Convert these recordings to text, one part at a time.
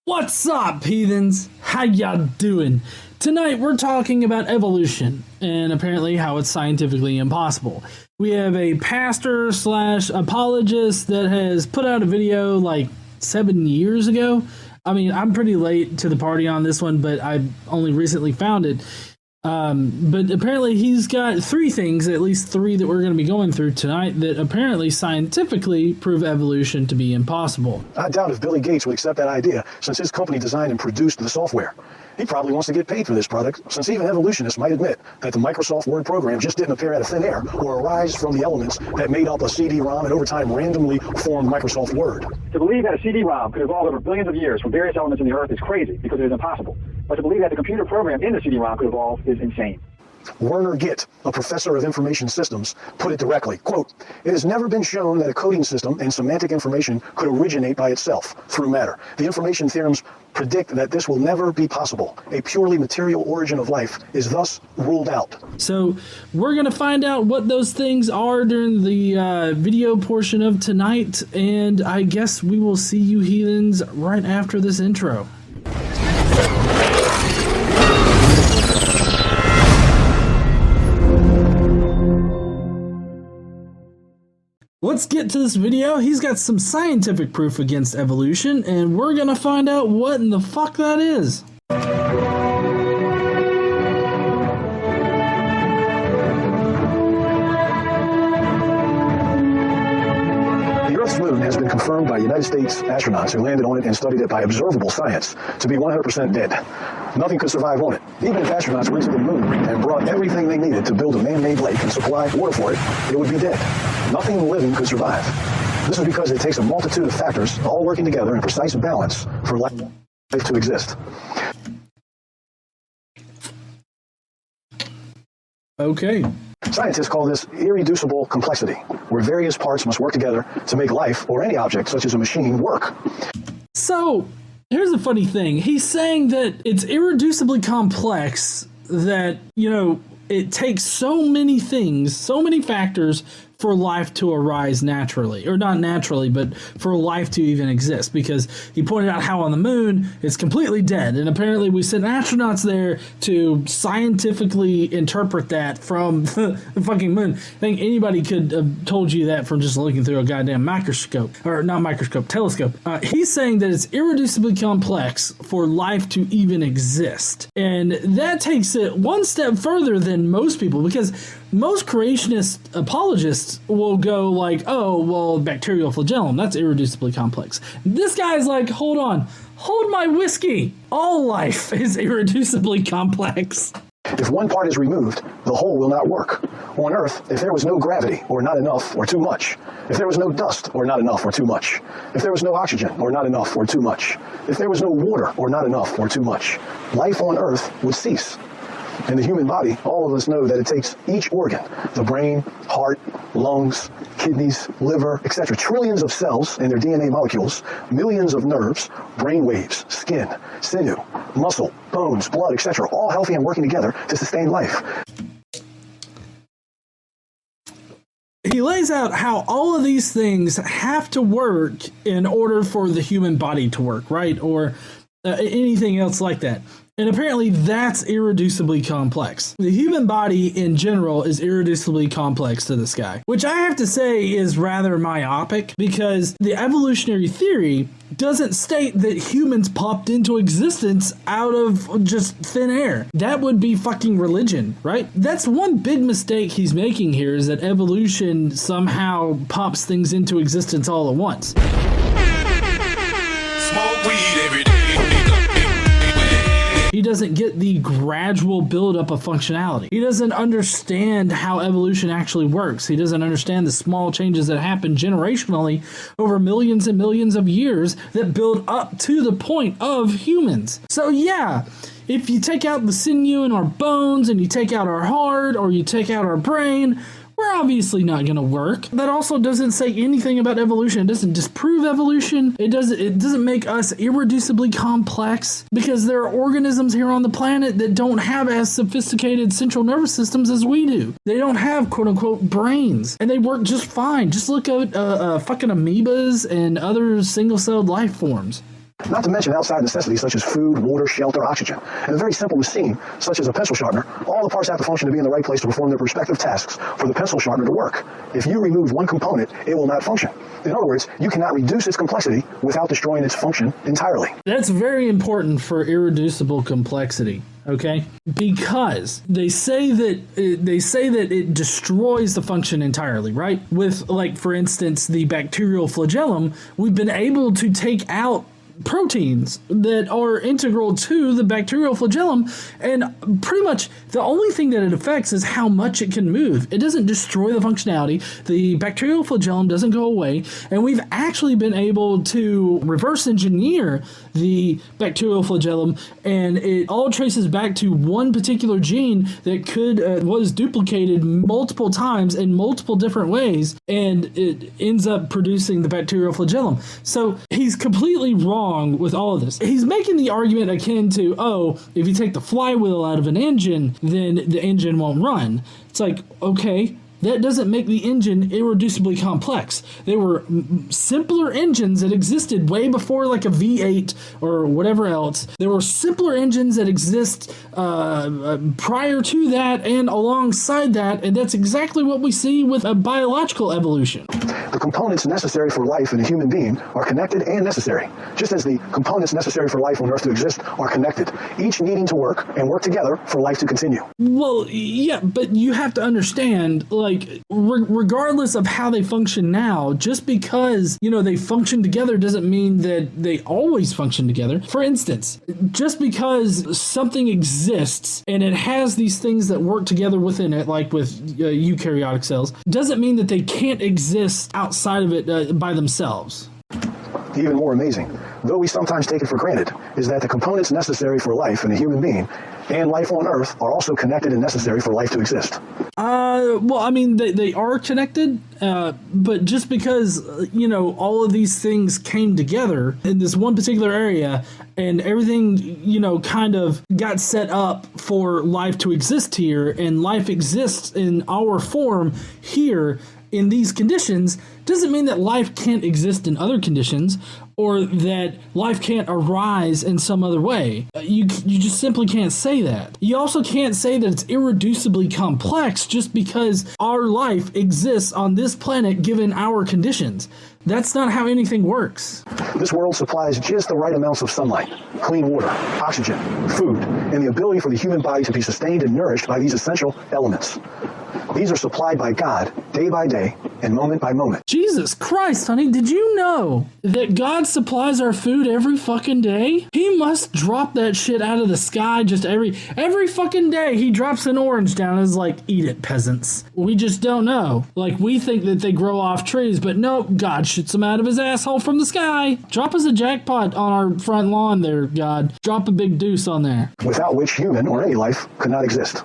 What's up, heathens? How y'all doing? Tonight we're talking about evolution and apparently how it's scientifically impossible. We have a pastor slash apologist that has put out a video like 7 years ago. I mean, I'm pretty late to the party on this one, but I only recently found it. But apparently he's got three things, at least three that we're going to be going through tonight, that apparently scientifically prove evolution to be impossible. I doubt if Billy Gates would accept that idea, since his company designed and produced the software. He probably wants to get paid for this product, since even evolutionists might admit that the Microsoft Word program just didn't appear out of thin air or arise from the elements that made up a CD-ROM and over time randomly formed Microsoft Word. To believe that a CD-ROM could evolve over billions of years from various elements in the Earth is crazy, because it is impossible. But to believe that the computer program in the CD-ROM could evolve is insane. Werner Gitt, a professor of information systems, put it directly, quote, "It has never been shown that a coding system and semantic information could originate by itself through matter. The information theorems predict that this will never be possible. A purely material origin of life is thus ruled out." So we're going to find out what those things are during the video portion of tonight, and I guess we will see you heathens right after this intro. Let's get to this video. He's got some scientific proof against evolution, and we're gonna find out what in the fuck that is. The Earth's moon has been confirmed by United States astronauts who landed on it and studied it by observable science to be 100% dead. Nothing could survive on it. Even if astronauts went to the moon and brought everything they needed to build a man-made lake and supply water for it, it would be dead. Nothing living could survive. This is because it takes a multitude of factors all working together in precise balance for life to exist. Okay. Scientists call this irreducible complexity, where various parts must work together to make life or any object, such as a machine, work. So, here's the funny thing. He's saying that it's irreducibly complex, that, you know, it takes so many things, so many factors for life to arise naturally. Or not naturally, but for life to even exist. Because he pointed out how on the moon, it's completely dead. And apparently we sent astronauts there to scientifically interpret that from the fucking moon. I think anybody could have told you that from just looking through a goddamn microscope. Or not microscope, telescope. He's saying that it's irreducibly complex for life to even exist. And that takes it one step further than most people, because most creationist apologists will go like, oh, well, bacterial flagellum, that's irreducibly complex. This guy's like, hold on, hold my whiskey. All life is irreducibly complex. If one part is removed, the whole will not work. On Earth, if there was no gravity, or not enough, or too much, if there was no dust, or not enough, or too much, if there was no oxygen, or not enough, or too much, if there was no water, or not enough, or too much, life on Earth would cease. In the human body, all of us know that it takes each organ, the brain, heart, lungs, kidneys, liver, etc., trillions of cells and their DNA molecules, millions of nerves, brain waves, skin, sinew, muscle, bones, blood, etc., all healthy and working together to sustain life. He lays out how all of these things have to work in order for the human body to work, right? Or anything else like that. And apparently that's irreducibly complex. The human body in general is irreducibly complex to this guy, which I have to say is rather myopic, because the evolutionary theory doesn't state that humans popped into existence out of just thin air. That would be fucking religion, right? That's one big mistake he's making here, is that evolution somehow pops things into existence all at once. Smoke weed every day. He doesn't get the gradual buildup of functionality. He doesn't understand how evolution actually works. He doesn't understand the small changes that happen generationally over millions and millions of years that build up to the point of humans. So yeah, if you take out the sinew in our bones and you take out our heart or you take out our brain, we're obviously not going to work. That also doesn't say anything about evolution. It doesn't disprove evolution. It doesn't make us irreducibly complex, because there are organisms here on the planet that don't have as sophisticated central nervous systems as we do. They don't have quote unquote brains, and they work just fine. Just look at fucking amoebas and other single-celled life forms. Not to mention outside necessities such as food, water, shelter, oxygen. And a very simple machine, such as a pencil sharpener, all the parts have to function to be in the right place to perform their respective tasks for the pencil sharpener to work. If you remove one component, it will not function. In other words, you cannot reduce its complexity without destroying its function entirely. That's very important for irreducible complexity. Okay, because they say that it destroys the function entirely, right? With, like, for instance, the bacterial flagellum, we've been able to take out proteins that are integral to the bacterial flagellum, and pretty much the only thing that it affects is how much it can move. It doesn't destroy the functionality. The bacterial flagellum doesn't go away, and we've actually been able to reverse engineer the bacterial flagellum, and it all traces back to one particular gene that was duplicated multiple times in multiple different ways, and it ends up producing the bacterial flagellum. So he's completely wrong with all of this. He's making the argument akin to, oh, if you take the flywheel out of an engine, then the engine won't run. It's like, okay, that doesn't make the engine irreducibly complex. They were simpler engines that existed way before, like, a V8 or whatever else. There were simpler engines that exist prior to that and alongside that, and that's exactly what we see with a biological evolution. The components necessary for life in a human being are connected and necessary, just as the components necessary for life on Earth to exist are connected, each needing to work and work together for life to continue. Well, yeah, but you have to understand, like, regardless of how they function now, just because, they function together doesn't mean that they always function together. For instance, just because something exists and it has these things that work together within it, like with eukaryotic cells, doesn't mean that they can't exist outside of it by themselves. Even more amazing, though we sometimes take it for granted, is that the components necessary for life in a human being and life on Earth are also connected and necessary for life to exist. Well, I mean, they are connected, but just because, all of these things came together in this one particular area and everything, kind of got set up for life to exist here, and life exists in our form here in these conditions, doesn't mean that life can't exist in other conditions, or that life can't arise in some other way. You just simply can't say that. You also can't say that it's irreducibly complex just because our life exists on this planet given our conditions. That's not how anything works. This world supplies just the right amounts of sunlight, clean water, oxygen, food, and the ability for the human body to be sustained and nourished by these essential elements. These are supplied by God day by day and moment by moment. Jesus Christ, honey, did you know that God supplies our food every fucking day? He must drop that shit out of the sky just every fucking day. He drops an orange down and is like, eat it, peasants. We just don't know. Like, we think that they grow off trees, but nope, God shoots them out of his asshole from the sky. Drop us a jackpot on our front lawn there, God. Drop a big deuce on there. Without which human or any life could not exist.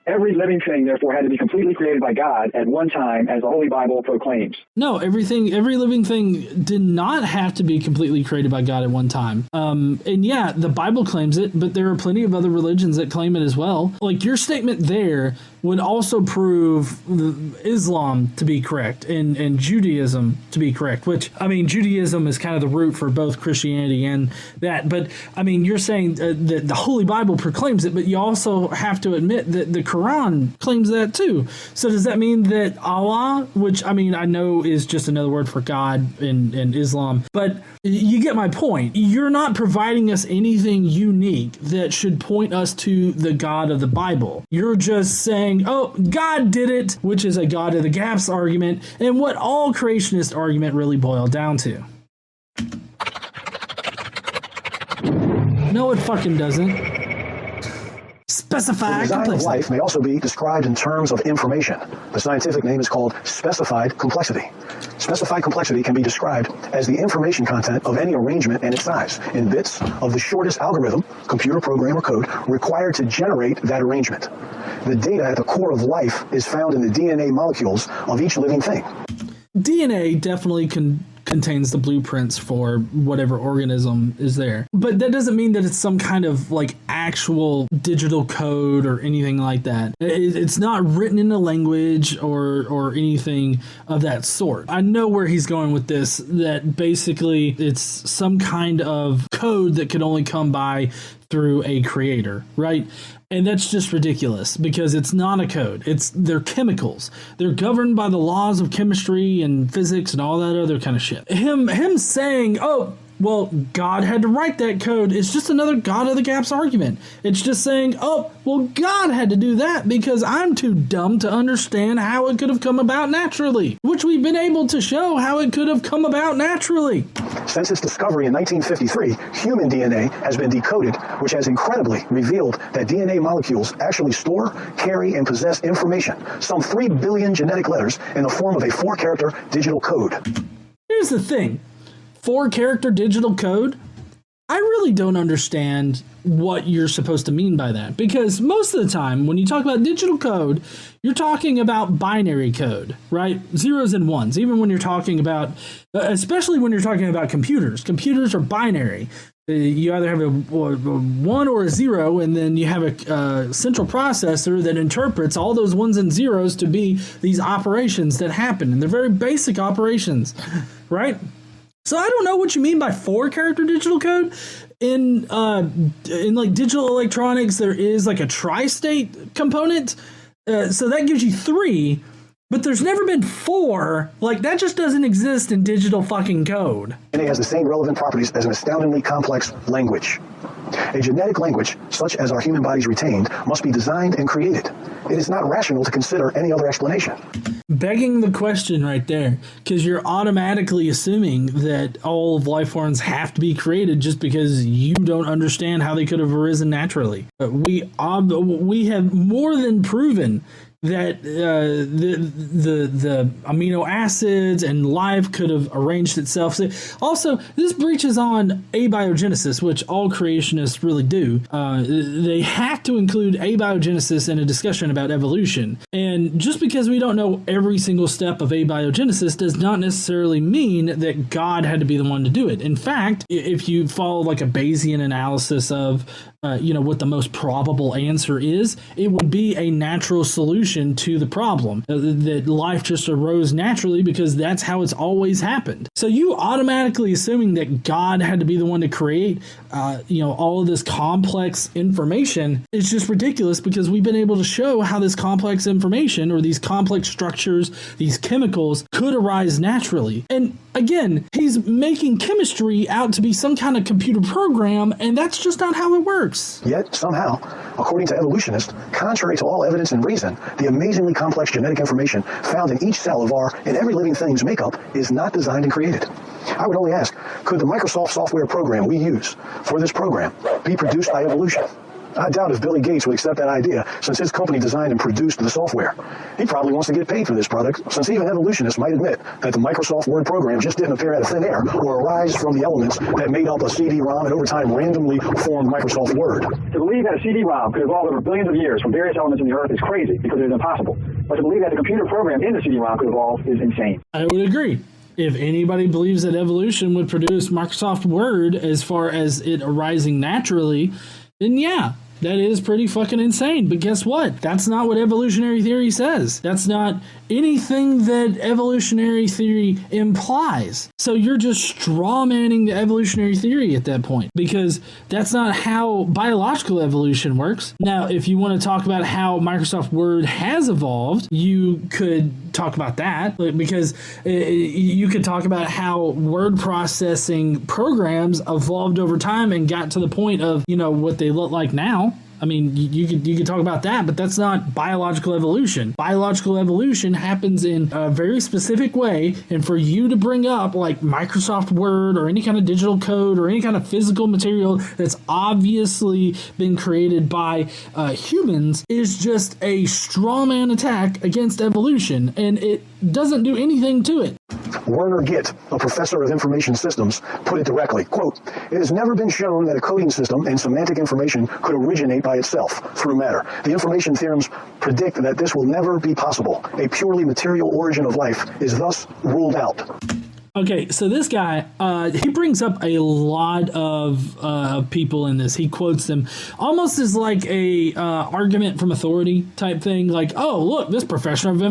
Every living thing, therefore, had to be completely created by God at one time, as the Holy Bible proclaims. No, every living thing did not have to be completely created by God at one time. And yeah, the Bible claims it, but there are plenty of other religions that claim it as well. Like, your statement there would also prove Islam to be correct and Judaism to be correct, which, I mean, Judaism is kind of the root for both Christianity and that. But, I mean, you're saying that the Holy Bible proclaims it, but you also have to admit that the Quran claims that too. So does that mean that Allah, which, I mean, I know is just another word for God in Islam, but you get my point. You're not providing us anything unique that should point us to the God of the Bible. You're just saying, oh, God did it, which is a God of the gaps argument, and what all creationist argument really boiled down to. No, it fucking doesn't. Specify the design of complexity. life may also be described in terms of information. The scientific name is called specified complexity. Specified complexity can be described as the information content of any arrangement and its size in bits of the shortest algorithm, computer program, or code required to generate that arrangement. The data at the core of life is found in the DNA molecules of each living thing. DNA definitely contains the blueprints for whatever organism is there. But that doesn't mean that it's some kind of like actual digital code or anything like that. It's not written in a language or anything of that sort. I know where he's going with this, that basically it's some kind of code that could only come by through a creator, right? And that's just ridiculous, because it's not a code. They're chemicals. They're governed by the laws of chemistry and physics and all that other kind of shit. Him saying, oh, well, God had to write that code, it's just another God of the Gaps argument. It's just saying, oh, well, God had to do that because I'm too dumb to understand how it could have come about naturally, which we've been able to show how it could have come about naturally. Since its discovery in 1953, human DNA has been decoded, which has incredibly revealed that DNA molecules actually store, carry, and possess information, some 3 billion genetic letters in the form of a 4-character digital code. Here's the thing. 4-character digital code? I really don't understand what you're supposed to mean by that, because most of the time when you talk about digital code, you're talking about binary code, right? Zeros and ones. Even when you're talking about, especially when you're talking about computers. Computers are binary. You either have a 1 or a 0, and then you have a central processor that interprets all those ones and zeros to be these operations that happen, and they're very basic operations, right? So I don't know what you mean by 4-character digital code. In like digital electronics, there is like a tri-state component, so that gives you 3. But there's never been 4. Like, that just doesn't exist in digital fucking code. DNA has the same relevant properties as an astoundingly complex language. A genetic language, such as our human bodies retained, must be designed and created. It is not rational to consider any other explanation. Begging the question right there, because you're automatically assuming that all of life forms have to be created just because you don't understand how they could have arisen naturally. We have more than proven that the amino acids and life could have arranged itself. So also, this breaches on abiogenesis, which all creationists really do. They have to include abiogenesis in a discussion about evolution. And just because we don't know every single step of abiogenesis does not necessarily mean that God had to be the one to do it. In fact, if you follow like a Bayesian analysis of what the most probable answer is, it would be a natural solution to the problem, that life just arose naturally because that's how it's always happened. So you automatically assuming that God had to be the one to create all of this complex information is just ridiculous, because we've been able to show how this complex information or these complex structures, these chemicals, could arise naturally. And again, he's making chemistry out to be some kind of computer program, and that's just not how it works. Yet, somehow, according to evolutionists, contrary to all evidence and reason, the amazingly complex genetic information found in each cell of our and every living thing's makeup is not designed and created. I would only ask, could the Microsoft software program we use for this program be produced by evolution? I doubt if Billy Gates would accept that idea, since his company designed and produced the software. He probably wants to get paid for this product, since even evolutionists might admit that the Microsoft Word program just didn't appear out of thin air or arise from the elements that made up a CD-ROM and over time randomly formed Microsoft Word. To believe that a CD-ROM could evolve over billions of years from various elements in the Earth is crazy, because it is impossible. But to believe that the computer program in the CD-ROM could evolve is insane. I would agree. If anybody believes that evolution would produce Microsoft Word as far as it arising naturally, then yeah, that is pretty fucking insane. But guess what? That's not what evolutionary theory says. That's not anything that evolutionary theory implies. So you're just straw-manning the evolutionary theory at that point, because that's not how biological evolution works. Now, if you want to talk about how Microsoft Word has evolved, you could talk about that, because you could talk about how word processing programs evolved over time and got to the point of, what they look like now. I mean, you could talk about that, but that's not biological evolution. Biological evolution happens in a very specific way, and for you to bring up like Microsoft Word or any kind of digital code or any kind of physical material that's obviously been created by humans is just a straw man attack against evolution, and it doesn't do anything to it. Werner Gitt, a professor of information systems, put it directly, quote, "It has never been shown that a coding system and semantic information could originate by itself through matter. The information theorems predict that this will never be possible. A purely material origin of life is thus ruled out." Okay, so this guy, he brings up a lot of people in this. He quotes them almost as like a argument from authority type thing. Like, oh, look, this professor of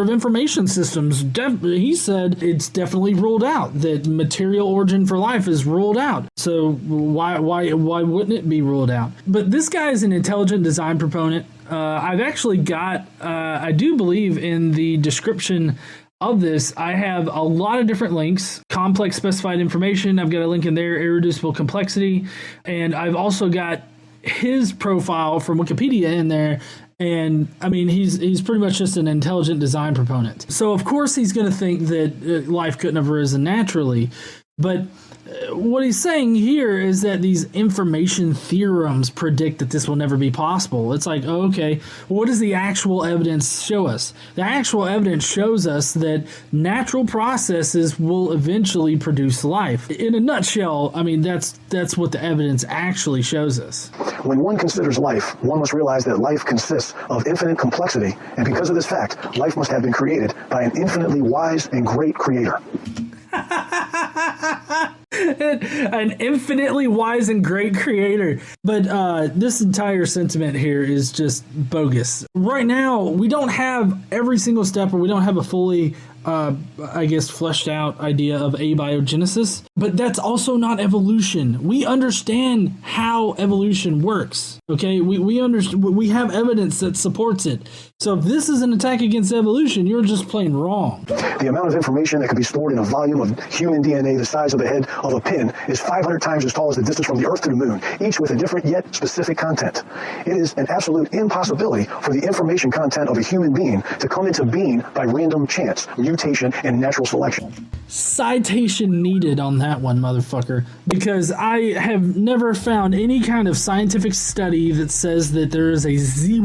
information systems, he said it's definitely ruled out that material origin for life is ruled out. So why wouldn't it be ruled out? But this guy is an intelligent design proponent. I've actually got, I do believe in the description of this, I have a lot of different links. Complex specified information, I've got a link in there, irreducible complexity, and I've also got his profile from Wikipedia in there. And I mean, he's pretty much just an intelligent design proponent. So of course he's going to think that life couldn't have arisen naturally. But what he's saying here is that these information theorems predict that this will never be possible. It's like, okay, what does the actual evidence show us? The actual evidence shows us that natural processes will eventually produce life. In a nutshell, I mean, that's what the evidence actually shows us. When one considers life, one must realize that life consists of infinite complexity, and because of this fact, life must have been created by an infinitely wise and great creator. An infinitely wise and great creator. But this entire sentiment here is just bogus. Right now, we don't have every single step, or we don't have a fully fleshed out idea of abiogenesis, but that's also not evolution. We understand how evolution works. Okay, we have evidence that supports it. So if this is an attack against evolution, you're just plain wrong. The amount of information that can be stored in a volume of human DNA the size of the head of a pin is 500 times as tall as the distance from the Earth to the Moon, each with a different yet specific content. It is an absolute impossibility for the information content of a human being to come into being by random chance, mutation, and natural selection. Citation needed on that one, motherfucker, because I have never found any kind of scientific study that says that there is a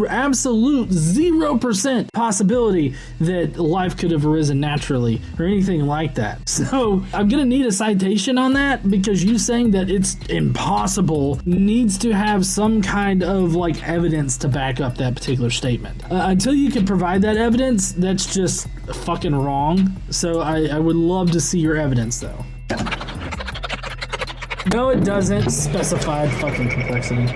absolute 0% possibility that life could have arisen naturally or anything like that. So I'm gonna need a citation on that, because you saying that it's impossible needs to have some kind of like evidence to back up that particular statement. Until you can provide that evidence, that's just fucking wrong. So I would love to see your evidence, though. No, it doesn't. Specified fucking complexity.